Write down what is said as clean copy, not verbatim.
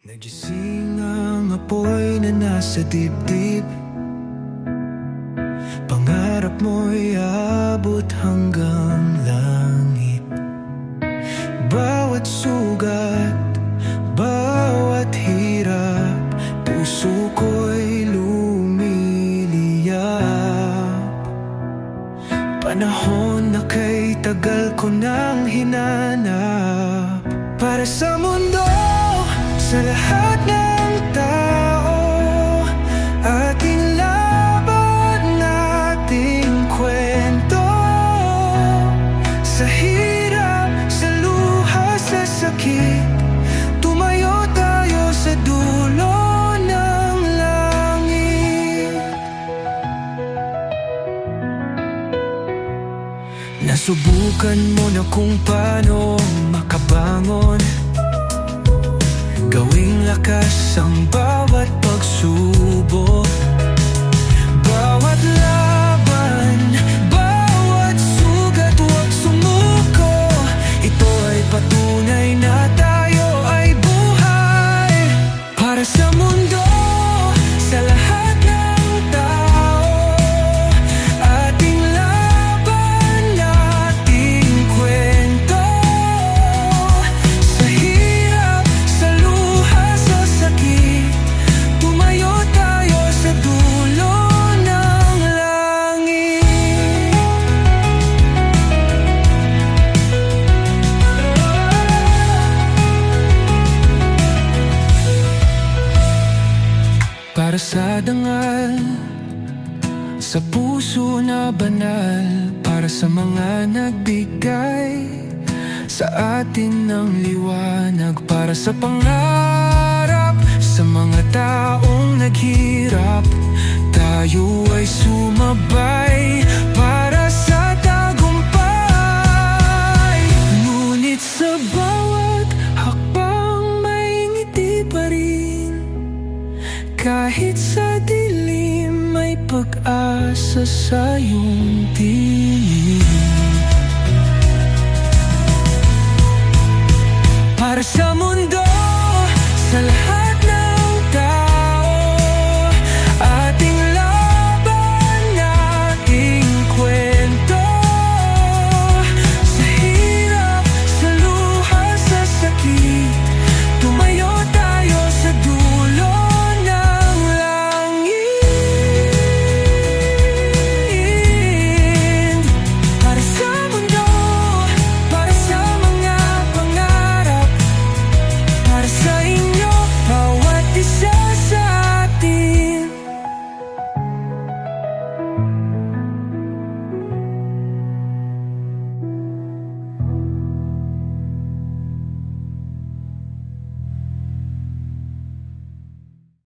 Nagising ang apoy na nasa dibdib. Pangarap mo'y abot hanggang langit. Bawat sugat, bawat hirap, puso ko'y lumiliyap. Panahon na kay tagal ko nang hinanap. Para sa mundo, sa lahat ng tao, ating laban, ating kwento. Sa hirap, sa luha, sa sakit, tumayo tayo sa dulo ng langit. Nasubukan mo na kung paano makabangon, gawing lakas ang bawat pagsubok. Bawat laban, bawat sugat, huwag sumuko. Ito ay patunay na tayo ay buhay. Para sa mundo, sa lahat ng tao, ating laban, ating kwento. Sa hirap, sa luha, sa sakit, tumayo tayo sa dulo ng langit. Para sa dangal, sa puso na banal, para sa mga nagbigay sa atin ng liwanag, para sa pangarap, sa mga taong naghirap, tayo ay sumabay para sa tagumpay. Ngunit sa bawat hakbang may ngiti pa rin, kahit sa dilim may pag-asa sa iyong tingin. Para sa mundo, sa lahat